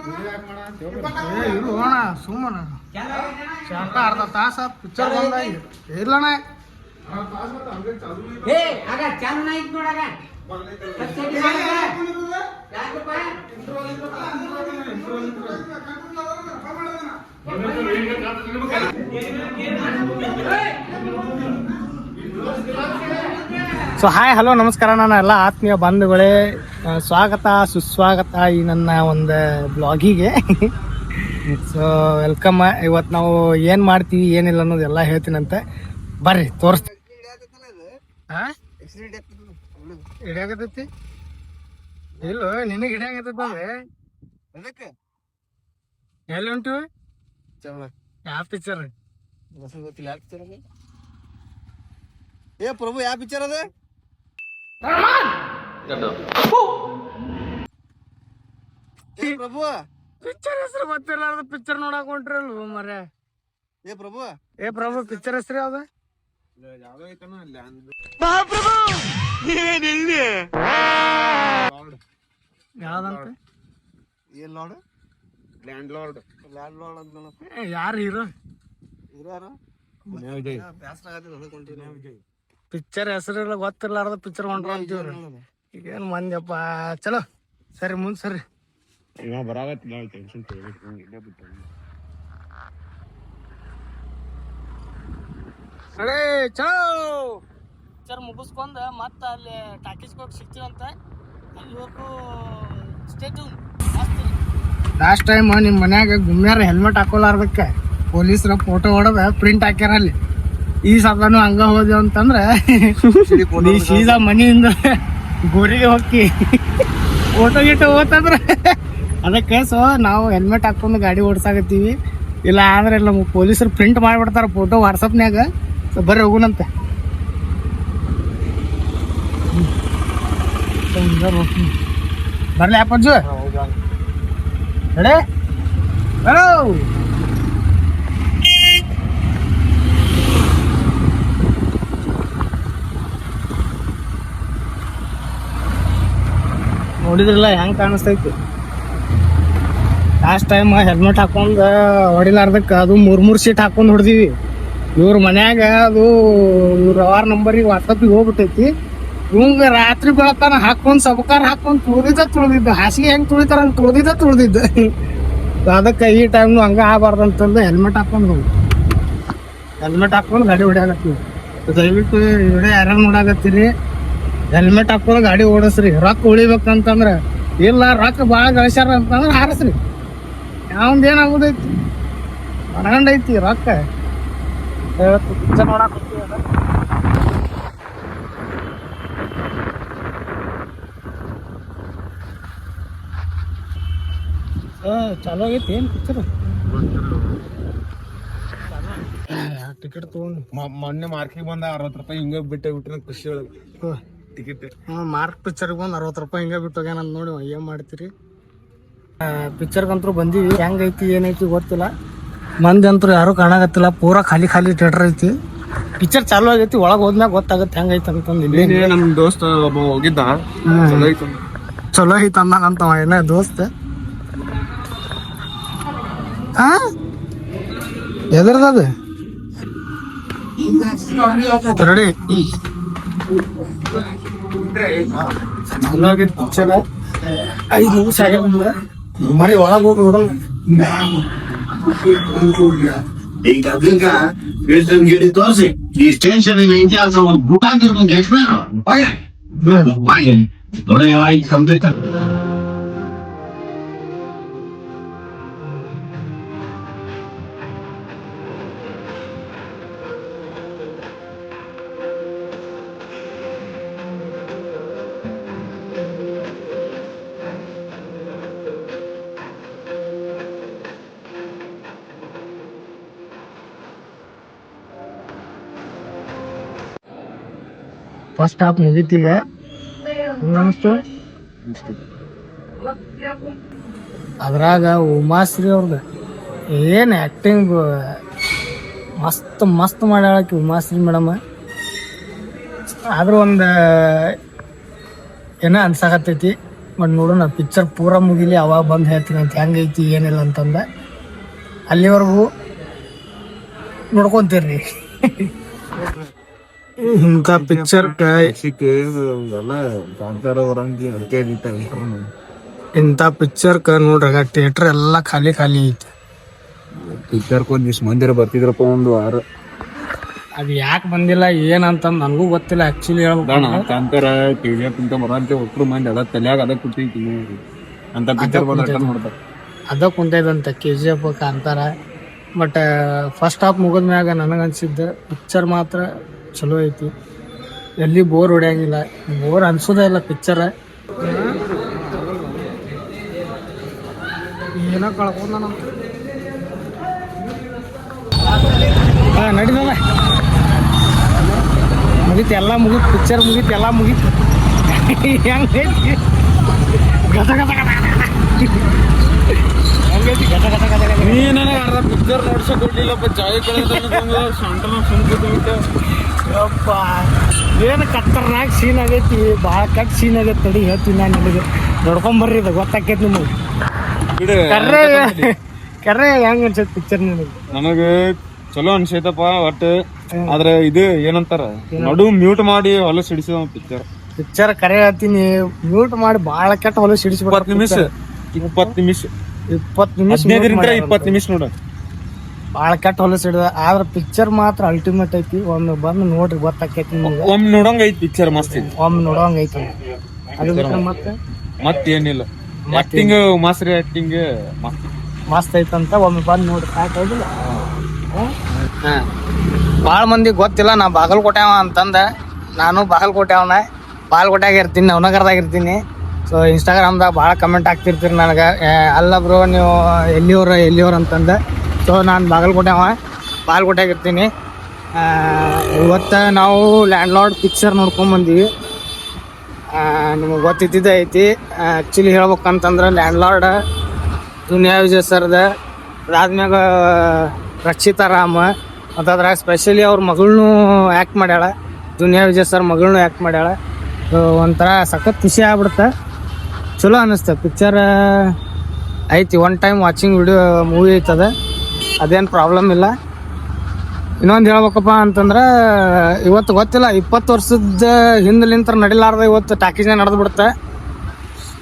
ಇರು ಅಣ್ಣ ಸುಮ್ಮನ ಶಾಂತ ಅರ್ಧ ತಾಸ ಪಿಕ್ಚರ್ ಬಂದ ಇಲ್ಲಣ್ಣ ಸೊ ಹಾಯ್ ಹಲೋ ನಮಸ್ಕಾರ ನನ್ನ ಎಲ್ಲ ಆತ್ಮೀಯ ಬಂಧುಗಳೇ, ಸ್ವಾಗತ ಸುಸ್ವಾಗತ ಈ ನನ್ನ ಒಂದು ಬ್ಲಾಗಿಗೆ. So welcome. ಇವತ್ತು ನಾವು ಏನು ಮಾಡ್ತೀವಿ ಏನಿಲ್ಲ ಅನ್ನೋದು ಎಲ್ಲ ಹೇಳ್ತೀನಂತೆ, ಬರ್ರಿ ತೋರಿಸ್ತೀವಿ. ಹಿಡಿಯಾಗತೈತಿ ಇಲ್ಲ ನಿನಗೆ ಹಿಡಿಯಾಗತೈತೆ ಎಲ್ಲಿ ಉಂಟು ಯಾವ ಪಿಕ್ಚರ್ ಗೊತ್ತಿಲ್ಲ. ಏ ಪ್ರಭು ಯಾವ ಪಿಕ್ಚರ್ ಅದ? ಪ್ರಭು ಪಿಕ್ಚರ್ ಹೆಸರು ಗೊತ್ತಿರ್ಲಾರ್ದ ಪಿಕ್ಚರ್ ನೋಡಕ್ ಹೊಂಟ್ರಲ್ವ ಮರೆ. ಏ ಪ್ರಭು ಪಿಕ್ಚರ್ ಹೆಸರು ಯಾವ್ದ? ಯಾವ್ದಂತ? ಏನ್ ನೋಡು? ಲ್ಯಾಂಡ್ ಲಾರ್ಡ್ ಅಂತ. ಯಾರು ಹೀರೋ? ಪಿಕ್ಚರ್ ಹೆಸರು ಗೊತ್ತಿರ್ಲಾರ್ದ ಪಿಕ್ಚರ್ ಹೊಂಟ್ರ ಅಂತೀವ್ರಿ. ಈಗೇನ್ ಮಂದ್ಯಪ್ಪ. ಚಲೋ ಸರಿ ಮುಂದ್ ಸರಿ. ಅಡೇ ಚಲೋ ಪಿಕ್ಚರ್ ಮುಗಿಸ್ಕೊಂಡ ಮತ್ತ ಅಲ್ಲಿ ಟಾಕೀಸ್ಗೆ ಹೋಗಿ ಸಿಗ್ತೀವಂತ. ಅಲ್ಲಿ ಹೋಗು ಲಾಸ್ಟ್ ಟೈಮ್ ನಿಮ್ಮ ಮನ್ಯಾಗ ಗುಮ್ಮ್ಯಾರ ಹೆಲ್ಮೆಟ್ ಹಾಕೋಲಾರ್ದಕ್ಕೆ ಪೊಲೀಸರ ಫೋಟೋ ಹೊಡೆದ ಪ್ರಿಂಟ್ ಹಾಕ್ಯಾರ ಅಲ್ಲಿ. ಈ ಸಲನು ಹಂಗ ಹೋದೆವು ಅಂತಂದ್ರೆ ನೀ ಸೀದಾ ಮನೆಯಿಂದ ಗೋರಿಗೆ ಹೋಗಿ ಫೋಟೋ ಗಿಟೋ ಹೋತಂದ್ರೆ ಅದಕ್ಕೆ. ಸೊ ನಾವು ಹೆಲ್ಮೆಟ್ ಹಾಕೊಂಡು ಗಾಡಿ ಓಡಿಸಾಕತ್ತೀವಿ. ಇಲ್ಲ ಅಂದ್ರೆ ಇಲ್ಲ ಪೊಲೀಸರು ಪ್ರಿಂಟ್ ಮಾಡಿಬಿಡ್ತಾರೆ ಫೋಟೋ ವಾಟ್ಸಪ್ನ್ಯಾಗ. ಸೊ ಬರ್ರಿ ಹೋಗುನಂತೆ. ಬರ್ಲಿ ಅಪ್ಪಜ್ಜು ರೆಡಿ? ಹಲೋ ನೋಡಿದ್ರಲ್ಲ ಹೆಂಗೆ ಕಾಣಿಸ್ತೈತಿ. ಲಾಸ್ಟ್ ಟೈಮ್ ಹೆಲ್ಮೆಟ್ ಹಾಕೊಂಡು ಹೊಡಿಲಾರ್ದಕ್ಕೆ ಅದು ಮೂರು ಸೀಟ್ ಹಾಕೊಂಡು ಹೊಡೆದೀವಿ. ಇವ್ರ ಮನ್ಯಾಗ ಅದು ಇವ್ರ ಅವರ್ ನಂಬರಿಗೆ ವಾಟ್ಸಪ್ಪಿಗೆ ಹೋಗ್ಬಿಟ್ಟೈತಿ. ಇವಂಗ ರಾತ್ರಿ ಬೆಳತಾನ ಹಾಕೊಂಡು ಸಬಕಾರ ಹಾಕೊಂಡು ತುಳಿದಿದ್ದ ಹಾಸಿಗೆ ಹೆಂಗೆ ತುಳಿತಾರ ಹಂಗೆ ತುಳಿದಿದ್ದ. ಅದಕ್ಕೆ ಈ ಟೈಮ್ನು ಹಂಗೆ ಆಗಬಾರ್ದು ಅಂತಂದು ಹೆಲ್ಮೆಟ್ ಹಾಕೊಂಡು ಗಾಡಿ ಹೊಡ್ಯಾಕತ್ತೀವಿ. ದಯವಿಟ್ಟು ಈ ವಿಡಿಯೋ ಯಾರ್ಯಾರು ನೋಡಾಕತ್ತೀರಿ ಹೆಲ್ಮೆಟ್ ಹಾಕೊಂಡು ಗಾಡಿ ಓಡಿಸ್ರಿ. ರೊಕ್ಕ ಉಳಿಬೇಕಂತಂದ್ರೆ ಇಲ್ಲ, ರೊಕ್ಕ ಭಾಳ ಗಳಿಸ್ಯಾರ ಅಂತಂದ್ರೆ ಹಾರಿಸ್ರಿ. ಯಾವಂದು ಏನಾಗೋದೈತಿ ಮನಗಂಡೈತಿ ರೊಕ್ಕ. ಇವತ್ತು ಪಿಕ್ಚರ್ ನೋಡಾಕತ್ತೀವಿ. ಚಾಲು ಆಗೈತಿ ಏನು ಪಿಕ್ಚರ್? ಟಿಕೆಟ್ ತೊಗೊಂಡು ಮೊನ್ನೆ ಮಾರ್ಕಿಗೆ ಬಂದ 60 ರೂಪಾಯಿ ಹಿಂಗ ಬಿಟ್ಟೆ ಖುಷಿ ಒಳಗೆ ಟಿಕೆಟ್. ಮಾರ್ಕ್ ಪಿಕ್ಚರ್ಗೆ ಬಂದು 60 ರೂಪಾಯಿ ಹಿಂಗೆ ಬಿಟ್ಟು ಹೋಗ್ಯಾನ ನೋಡಿ. ಏನು ಮಾಡ್ತೀರಿ? ಪಿಕ್ಚರ್ಗಂತೂ ಬಂದೀವಿ. ಹೆಂಗೈತಿ ಏನೈತಿ ಗೊತ್ತಿಲ್ಲ. ಮಂದಿ ಅಂತೂ ಯಾರು ಕಾಣಾಗತ್ತಿಲ್ಲ. ಪೂರಾ ಖಾಲಿ ಥಿಯೇಟರ್ ಐತಿ. ಪಿಕ್ಚರ್ ಚಾಲು ಆಗೈತಿ. ಒಳಗೆ ಹೋದ್ಮ್ಯಾಗ ಗೊತ್ತಾಗತ್ತೆ ಹೆಂಗೈತಿ ಅಂತಂದು. ನಮ್ಮ ದೋಸ್ತ ಹೋಗಿದ್ದ, ಚಲೋ ಐತಿ ಅಂದಂತವ ಏನ ದೋಸ್ತ. ಎದ್ರದದು ರೆಡಿ? ಚಲೋ ಆಗೈತಿ ಪಿಕ್ಚರ್. 5 ನಿಮಿಷ ಆಗ್ಯಾವ. ಮರಿ ಒಳಗೆ ಹೋಗಿ ನೋಡೋಣ. ತೋರಿಸಿ ಈ ಸ್ಟೇಷನ್ ಇತಿಹಾಸ ಭೂಟಾಂಗಿರ್ಬಂಗೆ ಕಂಪ್ಲೀಟ್. ಫಸ್ಟ್ ಹಾಫ್ ಮುಗಿತೀಗ ಅನಿಸ್ತು. ಅದ್ರಾಗ ಉಮಾಶ್ರೀ ಅವ್ರದ್ದು ಏನು ಆ್ಯಕ್ಟಿಂಗ್ ಮಸ್ತ್ ಮಾಡ್ಯಾಳಕಿ ಉಮಾಶ್ರೀ ಮೇಡಮ್. ಆದ್ರೂ ಒಂದು ಏನೋ ಅನ್ಸಾಕತ್ತೈತಿ. ಬಟ್ ನೋಡೋಣ ಪಿಕ್ಚರ್ ಪೂರ ಮುಗಿಲಿ ಅವಾಗ ಬಂದು ಹೇಳ್ತೀನಿ ಅಂತ ಹೆಂಗೈತಿ ಏನಿಲ್ಲ ಅಂತಂದ. ಅಲ್ಲಿವರೆಗೂ ನೋಡ್ಕೊಂತೀರ್ರಿ. ಇಂಥ ಪಿಕ್ಚರ್ ಇಂಥ ಪಿಕ್ಚರ್ಕ ನೋಡ್ರಾಗ ಥಿಯೇಟರ್ ಎಲ್ಲ ಖಾಲಿ ಖಾಲಿ ಐತಿ. ಪಿಕ್ಚರ್ಕ್ ಒಂದಿಷ್ಟು ಮಂದಿರ ಬರ್ತಿದ್ರಪ್ಪ ಒಂದು ವಾರ. ಅದು ಯಾಕೆ ಬಂದಿಲ್ಲ ಏನಂತಂದು ನನಗೂ ಗೊತ್ತಿಲ್ಲ ಆ್ಯಕ್ಚುಲಿ ಹೇಳ್ಬೇಕು. ಕಾಂತಾರ KGF ಅಂತ ಬರಂತೆ ಒಟ್ರು ಮಂದಿ ಅದ ತಲ್ಯಾಗ ಅದ ಕೂತೈತಿ ಅಂತ ಪಿಕ್ಚರ್ ಬಂದ ನೋಡ್ತಾರೆ. ಅದ ಕುಂತೈದಂತ KGF Kantara. But first half ಮುಗಿದ್ಮ್ಯಾಗ ನನಗನ್ಸಿದ್ದ ಪಿಕ್ಚರ್ ಮಾತ್ರ ಚಲೋ ಐತಿ. ಎಲ್ಲಿ ಬೋರ್ ಹೊಡ್ಯಂಗಿಲ್ಲ, ಬೋರ್ ಅನ್ಸೋದೇ ಇಲ್ಲ ಪಿಕ್ಚರ್. ಏನೋ ಕಳ್ಕೊಂಡ ನಡೀತದ ಮುಗೀತು, ಎಲ್ಲ ಮುಗೀತು, ಪಿಕ್ಚರ್ ಮುಗೀತು, ಎಲ್ಲ ಮುಗೀತು. ಹೆಂಗೈತಿ ಗತ ಗತ ಗತ ಹಂಗೈತಿ ಗತ ಗತ ಗತ ಗತ. ನೀ ನನಗೆ ಅರ್ಧ ಪಿಕ್ಚರ್ ನೋಡ್ಸಕ್ ಕೊಡ್ಲಿಲ್ಲಪ್ಪ. ಚಾಯ್ ಸಂಟನ ಸುಮ್ಕಿತ್ತು. ಯಪ್ಪ ಏನು ಕತ್ತರ್ನಾಗ ಸೀನ್ ಆಗೈತಿ, ಭಾಳ ಕಟ್ ಸೀನ್ ಆಗೈತಿ. ತಡಿ ಹೇಳ್ತೀನಿ ನಾನು ನಿಮಗೆ, ನೋಡ್ಕೊಂಬರ್ರಿ ಇದು ಗೊತ್ತಾಕೈತಿ ನಿಮಗೆ. ಕರ್ರೆ ಹೆಂಗ ಅನ್ಸತ್ ಪಿಕ್ಚರ್ ನಿಮಗೆ? ನನಗೆ ಚಲೋ ಅನ್ಸೈತಪ್ಪ. ಒಟ್ಟು ಆದ್ರೆ ಇದು ಏನಂತಾರ ನಡು ಮ್ಯೂಟ್ ಮಾಡಿ ಹೊಲಸ್ ಹಿಡಿಸಿದ ಪಿಕ್ಚರ್. ಪಿಕ್ಚರ್ ಕರೆ ಹೇಳ್ತೀನಿ, ಮ್ಯೂಟ್ ಮಾಡಿ ಭಾಳ ಕೆಟ್ಟ ಹೊಲಸ್ ಹಿಡಿಸ್ಬಿಡ. 20 ನಿಮಿಷ 20 ನಿಮಿಷ 20 ನಿಮಿಷ ನೋಡ, ಭಾಳ ಕೆಟ್ಟ ಹೊಲಸ್ ಹಿಡಿದ. ಆದ್ರೆ ಪಿಕ್ಚರ್ ಮಾತ್ರ ಅಲ್ಟಿಮೇಟ್ ಐತಿ. ಒಮ್ಮೆ ಬಂದು ನೋಡ್ರಿ ಗೊತ್ತಾಕೈತಿ ನಿಮ್ಗೆ. ಒಮ್ಮೆ ನೋಡಂಗ ಐತಿ ಪಿಕ್ಚರ್, ಮಸ್ತ್ ಐತಿ. ಒಮ್ಮೆ ನೋಡೋಂಗ ಐತಿ. ಅದು ಬಿಟ್ರೆ ಮತ್ತೇನಿಲ್ಲ. ಆಕ್ಟಿಂಗ್ ಮಾಸ್ರಿ, ಆಕ್ಟಿಂಗ್ ಮಸ್ತ್ ಐತಂತ ಒಮ್ಮೆ ಬಂದು ನೋಡಿ ಸಾಕಾಗಿಲ್ಲ. ಭಾಳ ಮಂದಿ ಗೊತ್ತಿಲ್ಲ ನಾ ಬಾಗಲಕೋಟೆ ಅವ ಅಂತಂದ. ನಾನು ಬಾಗಲಕೋಟೆ ಅವನ, ಬಾಗಲಕೋಟೆಯಾಗ ಇರ್ತೀನಿ, ನವನಗರದಾಗ ಇರ್ತೀನಿ. ಸೊ ಇನ್ಸ್ಟಾಗ್ರಾಮ್ದಾಗ ಭಾಳ ಕಮೆಂಟ್ ಆಗ್ತಿರ್ತೀರಿ ನನಗೆ, ಅಲ್ಲ ಬ್ರೋ ನೀವು ಎಲ್ಲಿಯವ್ರು ಅಂತಂದ. ಸೊ ನಾನು ಬಾಗಲಕೋಟೆ ಅವ, ಬಾಗಲಕೋಟೆಯಾಗ ಇರ್ತೀನಿ. ಇವತ್ತು ನಾವು ಲ್ಯಾಂಡ್ಲಾರ್ಡ್ ಪಿಕ್ಚರ್ ನೋಡ್ಕೊಂಬಂದೀವಿ. ನಿಮಗೆ ಗೊತ್ತಿದ್ದಿದ್ದೇ ಐತಿ. ಆ್ಯಕ್ಚುಲಿ ಹೇಳ್ಬೇಕಂತಂದ್ರೆ ಲ್ಯಾಂಡ್ಲಾರ್ಡ್ ದುನಿಯಾ ವಿಜಯ್ ಸರ್ದ, ಅದಾದ್ಮ್ಯಾಗ ರಕ್ಷಿತಾ ರಾಮ, ಮತ್ತು ಅದ್ರಾಗ ಸ್ಪೆಷಲಿ ಅವ್ರ ಮಗಳನ್ನೂ act ಮಾಡ್ಯಾಳ. Duniya Vijay sir ಮಗಳನ್ನೂ act ಮಾಡ್ಯಾಳ. ಒಂಥರ ಸಖತ್ ಖುಷಿ ಆಗ್ಬಿಡುತ್ತೆ, ಚಲೋ ಅನ್ನಿಸ್ತೆ. ಪಿಕ್ಚರ್ ಐತಿ, ಒನ್ ಟೈಮ್ ವಾಚಿಂಗ್ ಮೂವಿ ಐತದ, ಅದೇನು ಪ್ರಾಬ್ಲಮ್ ಇಲ್ಲ. ಇನ್ನೊಂದು ಹೇಳ್ಬೇಕಪ್ಪ ಅಂತಂದ್ರೆ ಇವತ್ತು ಗೊತ್ತಿಲ್ಲ 20 ವರ್ಷದ ಹಿಂದಲಿಂತ ನಡಿಲಾರ್ದ ಇವತ್ತು ಟಾಕೀಸ್ನಾಗ ನಡೆದು ಬಿಡುತ್ತೆ.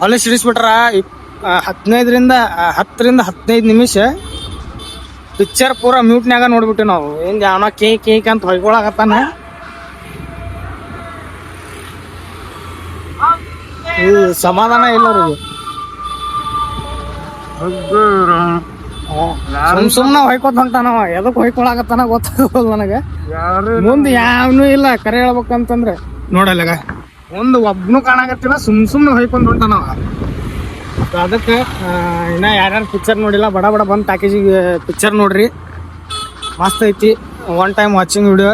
ಅಲ್ಲಿ ಸಿಡಿಸ್ಬಿಟ್ರ 10ರಿಂದ 15 ನಿಮಿಷ ಪಿಕ್ಚರ್ ಪೂರ ಮ್ಯೂಟ್ನ್ಯಾಗ ನೋಡ್ಬಿಟ್ಟು ನಾವು ಹಿಂಗೆ ಅವನ ಕೇಕ್ ಅಂತ ಹೊಯ್ಕೊಳಕತ್ತಾನ. ಸಮಾಧಾನ ಇಲ್ಲ ಅವ್ರಿಗೆ. ಸುಮ್ನ ಹೊಯ್ಕೋತ ಹೊಂಟಾನವ, ಎದಕ್ ಹೊಯ್ಕೊಳಕತ್ತಾನ ಗೊತ್ತಾಗಲ್ಲ ನನಗೆ. ಮುಂದೆ ಯಾವನೂ ಇಲ್ಲ ಕರೆ ಹೇಳ್ಬೇಕಂತಂದ್ರೆ. ನೋಡಲ್ಲ ಮುಂದೆ ಒಬ್ನು ಕಾಣಕತ್ತಿಲ್ಲ, ಸುಮ್ನೆ ಹೊಯ್ಕೊಂಡ್ ಹೊಂಟಾನವ. ಅದಕ್ಕೆ ಇನ್ನ ಯಾರ್ಯಾರು ಪಿಕ್ಚರ್ ನೋಡಿಲ್ಲ ಬಡ ಬಂದು ಟಾಕೀಸಿಗೆ ಪಿಕ್ಚರ್ ನೋಡ್ರಿ, ಮಸ್ತ್ ಐತಿ. One time watching video,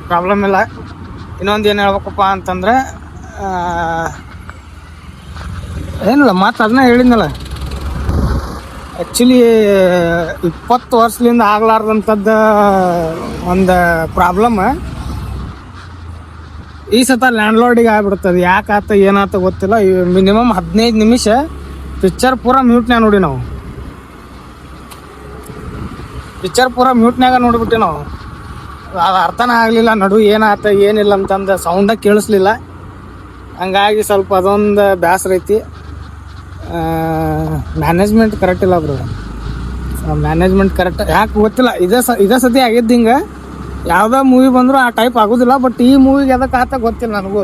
problem ಇಲ್ಲ. ಇನ್ನೊಂದು ಏನು ಹೇಳ್ಬೇಕಪ್ಪ ಅಂತಂದ್ರೆ ಏನಿಲ್ಲ, ಮತ್ತೆ ಅದನ್ನ ಹೇಳಿದ್ನಲ್ಲ. ಆ್ಯಕ್ಚುಲಿ 20 ವರ್ಷದಿಂದ ಆಗ್ಲಾರ್ದಂಥದ್ದು ಒಂದು ಪ್ರಾಬ್ಲಮ್ ಈ ಸತ ಲ್ಯಾಂಡ್ಲಾರ್ಡಿಗೆ ಆಗ್ಬಿಡ್ತದೆ. ಯಾಕಾತ ಏನಾತ ಗೊತ್ತಿಲ್ಲ. ಮಿನಿಮಮ್ 15 ನಿಮಿಷ ಪಿಕ್ಚರ್ ಪೂರ ಮ್ಯೂಟ್ನ್ಯಾಗ ನೋಡಿ ನಾವು. ಪಿಕ್ಚರ್ ಪೂರ ಮ್ಯೂಟ್ನ್ಯಾಗ ನೋಡ್ಬಿಟ್ಟು ನಾವು. ಅದು ಅರ್ಥನೇ ಆಗಲಿಲ್ಲ, ನಡು ಏನಾತ ಏನಿಲ್ಲ ಅಂತಂದು ಸೌಂಡ ಕೇಳಿಸ್ಲಿಲ್ಲ. ಹಂಗಾಗಿ ಸ್ವಲ್ಪ ಅದೊಂದು ಬೇಸರ ಐತಿ. ಮ್ಯಾನೇಜ್ಮೆಂಟ್ ಕರೆಕ್ಟ್ ಇಲ್ಲ ಬ್ರೋ. ಮ್ಯಾನೇಜ್ಮೆಂಟ್ ಕರೆಕ್ಟ್ ಯಾಕೆ ಗೊತ್ತಿಲ್ಲ. ಇದೇ ಸತಿ ಆಗಿದ್ದು ಹಿಂಗೆ. ಯಾವುದೇ ಮೂವಿ ಬಂದರೂ ಆ ಟೈಪ್ ಆಗೋದಿಲ್ಲ. ಬಟ್ ಈ ಮೂವಿಗೆ ಅದಕ್ಕೆ ಆತ ಗೊತ್ತಿಲ್ಲ ನನಗೂ.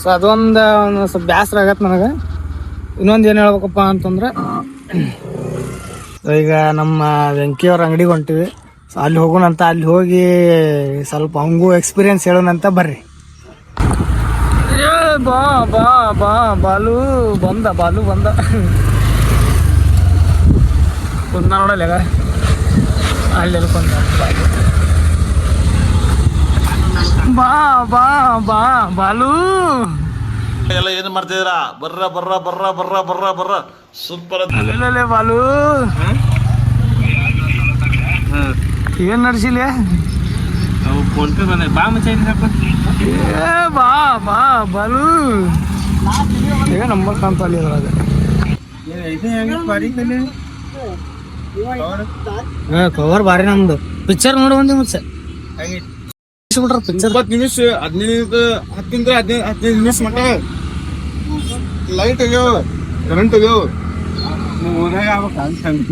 ಸೊ ಅದೊಂದು ಸ್ವಲ್ಪ ಬೇಸರ ಆಗತ್ತೆ ನನಗೆ. ಇನ್ನೊಂದು ಏನು ಹೇಳ್ಬೇಕಪ್ಪ ಅಂತಂದ್ರೆ, ಈಗ ನಮ್ಮ ವೆಂಕಿಯವ್ರ ಅಂಗಡಿಗೆ ಹೊಂಟಿವಿ. ಸೊ ಅಲ್ಲಿ ಹೋಗೋಣಂತ. ಅಲ್ಲಿ ಹೋಗಿ ಸ್ವಲ್ಪ ಹಂಗೂ ಎಕ್ಸ್ಪೀರಿಯನ್ಸ್ ಹೇಳೋಣಂತ ಬರ್ರಿ. ಬಾ ಬಾ ಬಾ ಬಾಲು ಬಂದ ಕುಂದ ನೋಡಲ್ಲ ಅಲ್ಲಿ ಕುಂದ. ಬಾ ಬಾ ಬಾ ಬಾಲು ಎಲ್ಲ ಏನ್ ಮಾಡ್ತಿದ್ದೀರಾ? ಬರ್ರ ಸೂಪರ್. ಅಲ್ಲೇ ಬಾಲು ಏನ್ ನಡ್ಸಿಲ್ಲ? ಬಾ ಮಚ್ಚ ಬಾ ಬಾ ಬಾಲು ಈಗ ನಂಬರ್ ಕಾಣ್ತಾ ಅಲ್ಲಿ ಅದ್ರಾಗ ಕವರ್ ಭಾರಿ ನಮ್ದು ಪಿಕ್ಚರ್ ನೋಡಿ ಬಂದಿ ಮತ್ತೆ ಬಿಟ್ರ ಪಿಕ್ಚರ್ 20 ನಿಮಿಷ 15 ನಿಮಿಷ ಮಟ್ಟ ಲೈಟ್ ಆಗ್ಯಾವ ಕರೆಂಟ್ ಆಗ್ಯಾವ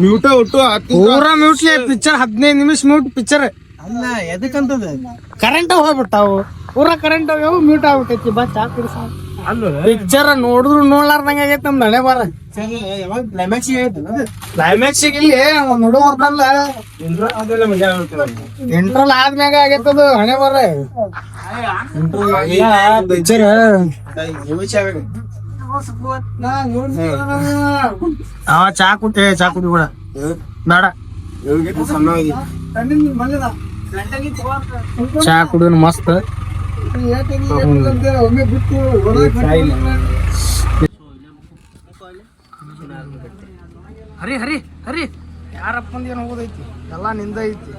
ಮ್ಯೂಟ ಒಟ್ಟು ಪೂರಾ ಮ್ಯೂಟ್ಲಿ ಪಿಕ್ಚರ್ 15 ನಿಮಿಷ ಮ್ಯೂಟ್ ಪಿಕ್ಚರ್ ಅಲ್ಲ ಎದಕ್ಕಂತದ ಕರೆಂಟ್ ಹೋಗ್ಬಿಟ್ಟಾವು ಪೂರಾ ಕರೆಂಟ್ ಹೋಗ್ಯಾವ ಮ್ಯೂಟ್ ಆಗ್ಬಿಟ್ಟೈತಿ ಬಾ ಚಾ ಕುಡಿಸ ಪಿಕ್ಚರ್ ನೋಡಿದ್ರು ನೋಡ್ಲಾರ್ದಂಗ ಆಗೈತೆ ನಮ್ದು ಹಣೆ ಬಾರ ಕ್ಲೈಮ್ಯಾಕ್ಸ್ ಇಲ್ಲಿ ನೋಡೋರ್ದಲ್ಲ ಇಂಟ್ರಲ್ ಆದ್ಮ್ಯಾಗ ಆಗೈತದು ಹಣೆ ಬಾರ ಪಿಕ್ಚರ್ ಚಾ ಕುಡಿ ಕೂಡ ಬೇಡ ಚಾ ಕುಡಿಯೋಣ ಮಸ್ತ್ ಹರಿ ಹರಿ ಹರಿ ಯಾರಪ್ಪಂದ ಏನು ಹೋಗೋದೈತಿ ಎಲ್ಲ ನಿಂದ ಐತಿ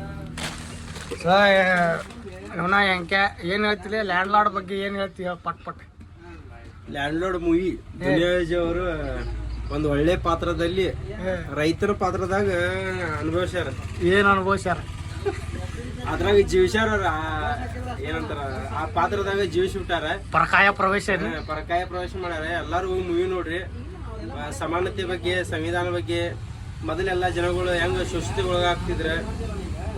ಇವನ ಹೆಂಗೆ ಏನ್ ಹೇಳ್ತಿಲ್ಲ ಲ್ಯಾಂಡ್ ಲಾರ್ಡ್ ಬಗ್ಗೆ ಏನ್ ಹೇಳ್ತೀವಿ ಪಟ್ ಪಟ್ ಲ್ಯಾಂಡ್ ಲಾರ್ಡ್ ಮೂವಿ ದುನಿಯಾಜಿ ಅವರು ಒಂದು ಒಳ್ಳೆ ಪಾತ್ರದಲ್ಲಿ ರೈತರ ಪಾತ್ರದಾಗ ಅನುಭವಿಸ್ಯಾರ. ಏನ್ ಅನುಭವಿಸ್ಯಾರ ಅದ್ರಾಗ ಜೀವಿಸ್ಯಾರ ಏನಂತಾರ ಆ ಪಾತ್ರದಾಗ ಜೀವಿಸ್ಬಿಟ್ಟಾರ. ಪರಕಾಯ ಪ್ರವೇಶ ಪರಕಾಯ ಪ್ರವೇಶ ಮಾಡ್ಯಾರ. ಎಲ್ಲಾರು ಹೋಗಿ ಮೂವಿ ನೋಡ್ರಿ. ಸಮಾನತೆ ಬಗ್ಗೆ, ಸಂವಿಧಾನ ಬಗ್ಗೆ, ಮೊದಲೆಲ್ಲ ಜನಗಳು ಹೆಂಗ ಶೋಷಿತ ಒಳಗಾಗ್ತಿದ್ರ,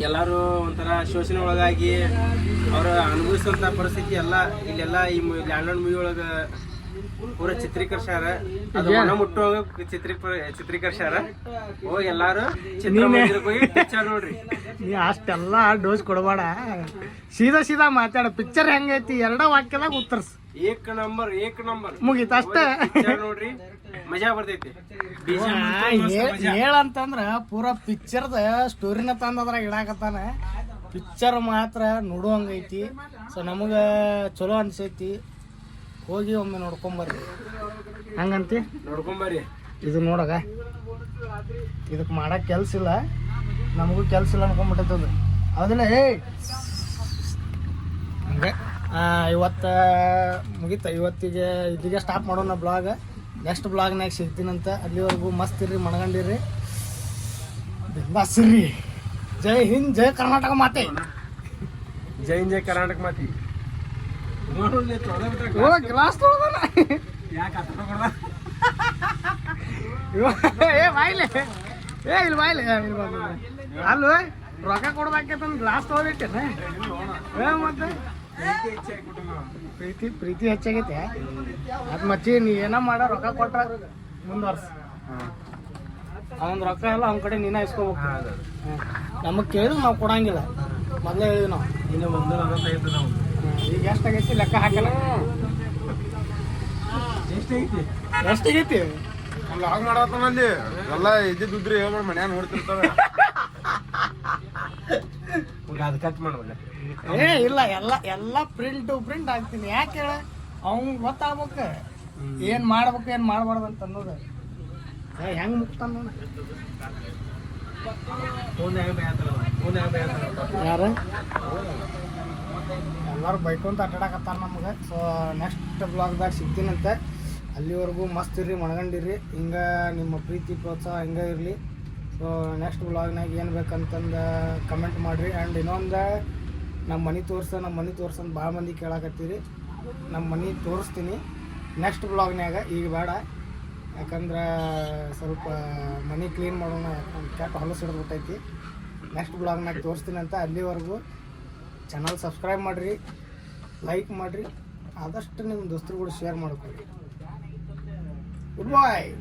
ಎಲ್ಲಾರು ಒಂಥರ ಶೋಷಣೆ ಒಳಗಾಗಿ ಅವ್ರ ಅನುಭವಿಸುವಂತ ಪರಿಸ್ಥಿತಿ ಎಲ್ಲ ಇಲ್ಲೆಲ್ಲ ಈ ಲ್ಯಾಂಡ್ ಲಾರ್ಡ್ ಮೂವಿ ಒಳಗ ಪೂರ ಚಿತ್ರೀಕರಿಸ್ಯಾರ. ಅದು ಮನ ಮುಟ್ಟುವಾಗ ಚಿತ್ರೀಕರಿಸ್ಯಾರ. ಹೋಗಿ ಎಲ್ಲಾರು ಚಿತ್ರಮಂದಿರಕ್ಕೆ ಹೋಗಿ ಪಿಕ್ಚರ್ ನೋಡ್ರಿ. ನೀ ಅಷ್ಟೆಲ್ಲ ಡೋಸ್ ಕೊಡಬೇಡ, ಸೀದಾ ಮಾತಾಡ. ಪಿಕ್ಚರ್ ಹೆಂಗೈತಿ ಎರಡ ವಾಕ್ಯದಾಗ ಉತ್ತರ್ಸ್. ಏಕ್ ನಂಬರ್ ಮುಗೀತ ಅಷ್ಟ ನೋಡ್ರಿ, ಮಜಾ ಬರ್ತೈತಿ. ಹೇಳಂತಂದ್ರ ಪೂರಾ ಪಿಕ್ಚರ್ದ ಸ್ಟೋರಿನ ತಂದದ್ರಾಗ ಇಡಾಕತ್ತಾನ. ಪಿಕ್ಚರ್ ಮಾತ್ರ ನೋಡುವಂಗೈತಿ. ಸೊ ನಮಗ ಚಲೋ ಅನ್ಸೈತಿ. ಹೋಗಿ ಒಮ್ಮೆ ನೋಡ್ಕೊಂಬರ್ರಿ. ಹಂಗಂತಿ ನೋಡ್ಕೊಂಬರ್ರಿ. ಇದು ನೋಡಗ ಇದಕ್ಕೆ ಮಾಡಕ್ ಕೆಲ್ಸ ಇಲ್ಲ, ನಮಗೂ ಕೆಲ್ಸ ಇಲ್ಲ ಅನ್ಕೊಂಡ್ಬಿಟ್ಟೈತದ. ಅದಲ್ಲ ಹಂಗೆ ಇವತ್ತು ಮುಗೀತ. ಇವತ್ತಿಗೆ ಇಲ್ಲಿಗೆ ಸ್ಟಾಪ್ ಮಾಡೋಣ ಬ್ಲಾಗ್. ನೆಕ್ಸ್ಟ್ ಬ್ಲಾಗ್ನಾಗ ಸಿಗ್ತೀನಂತ. ಅಲ್ಲಿವರೆಗೂ ಮಸ್ತ್ ಇರ್ರಿ, ಮಣಗಂಡಿರ್ರಿ, ಬಿಂದಾಸಿರ್ರಿ. ಜೈ ಹಿಂದ್, ಜೈ ಕರ್ನಾಟಕ ಮಾತೆ. ಜೈ ಹಿಂದ್, ಜೈ ಕರ್ನಾಟಕ ಮಾತಿ. ಗ್ಲಾಸ್ ತೊಗೊಳೋದಲ್ಲ ಬಾಯ್ಲೆ ಇಲ್ಲಿ ಬಾಯ್ಲೆ ಅಲ್ವ ರೊಕ್ಕ ಕೊಡ್ಬೇಕಂತ ಗ್ಲಾಸ್ ತೊಗೊಳಿಟ್ಟೇನೆ. ಮತ್ತೆ ಪ್ರೀತಿ ಹೆಚ್ಚಾಗೈತೆ. ಅದ್ ಮಚ್ಚಿ ನೀ ಏನ ಮಾಡ, ರೊಕ್ಕ ಕೊಟ್ರ ಮುಂದುವರ್ಸ. ಅವನ್ ರೊಕ್ಕ ಎಲ್ಲ ಅವನ ಕಡೆ ನೀನ ಇಸ್ಕೋಬೇಕು. ನಮಗ್ ಕೇಳಿದ್ರು ನಾವು ಕೊಡಂಗಿಲ್ಲ. ಮೊದ್ಲೇ ಹೇಳಿದ್ವಿ ನಾವು. ಇನ್ನು 145 ಈಗ ಎಷ್ಟಾಗೈತಿ ಲೆಕ್ಕ ಹಾಕಲ್ಲ. ಎಷ್ಟಾಗೈತಿ ಲಾಗ್ ಮಾಡತ್ತಲ್ಲಿ ಎಲ್ಲ ಇದ್ದಿದ್ರಿ ಹೇಳ್ಬೇಡ, ಮನ್ಯಾಗ ನೋಡ್ತಿರ್ತಾವೆ. ಅದು ಕಟ್ ಮಾಡ್ಬೇಡ. ಇಲ್ಲ, ಎಲ್ಲ ಪ್ರಿಂಟ್ ಹಾಕ್ತೀನಿ. ಯಾಕೆ ಹೇಳ, ಅವ್ನ್ ಗೊತ್ತಾಗ್ಬೇಕು ಏನ್ ಮಾಡ್ಬೇಕು ಏನ್ ಮಾಡ್ಬಾರ್ದು ಅಂತ ಅನ್ನೋದು. ಹೆಂಗ್ ಮುಕ್ತಾನ ನೋಡ ಯಾರ ಎಲ್ಲರೂ ಬೈಕೊಂತ ಅಡ್ಡಾಡಕತ್ತಾರ ನಮ್ಗೆ. ಸೊ ನೆಕ್ಸ್ಟ್ ಬ್ಲಾಗ್ದಾಗ ಸಿಗ್ತೀನಂತೆ. ಅಲ್ಲಿವರೆಗೂ ಮಸ್ತ್ ಇರ್ರಿ, ಮಣಗಂಡಿರ್ರಿ. ಹಿಂಗೆ ನಿಮ್ಮ ಪ್ರೀತಿ ಪ್ರೋತ್ಸಾಹ ಹಿಂಗೆ ಇರಲಿ. ಸೊ ನೆಕ್ಸ್ಟ್ ಬ್ಲಾಗ್ನಾಗ ಏನು ಬೇಕಂತಂದು ಕಮೆಂಟ್ ಮಾಡಿರಿ. ಆ್ಯಂಡ್ ಇನ್ನೊಂದು ನಮ್ಮ ಮನೆ ತೋರ್ಸಂದು ಭಾಳ ಮಂದಿ ಕೇಳಾಕತ್ತೀರಿ. ನಮ್ಮ ಮನೆ ತೋರಿಸ್ತೀನಿ ನೆಕ್ಸ್ಟ್ ಬ್ಲಾಗ್ನಾಗ, ಈಗ ಬೇಡ. ಯಾಕಂದ್ರೆ ಸ್ವಲ್ಪ ಮನೆ ಕ್ಲೀನ್ ಮಾಡೋಣ, ಕೆಟ್ಟ ಹೊಲಸು ಹಿಡಿದ್ಬಿಟ್ಟೈತಿ. ನೆಕ್ಸ್ಟ್ ಬ್ಲಾಗ್ನಾಗ ತೋರಿಸ್ತೀನಿ ಅಂತ. ಅಲ್ಲಿವರೆಗೂ ಚಾನಲ್ ಸಬ್ಸ್ಕ್ರೈಬ್ ಮಾಡಿರಿ, ಲೈಕ್ ಮಾಡಿರಿ, ಆದಷ್ಟು ನಿಮ್ಮ ದೋಸ್ತರು ಕೂಡ ಶೇರ್ ಮಾಡ್ಕೊಳ್ಳಿ. ಗುಡ್ ಬಾಯ್.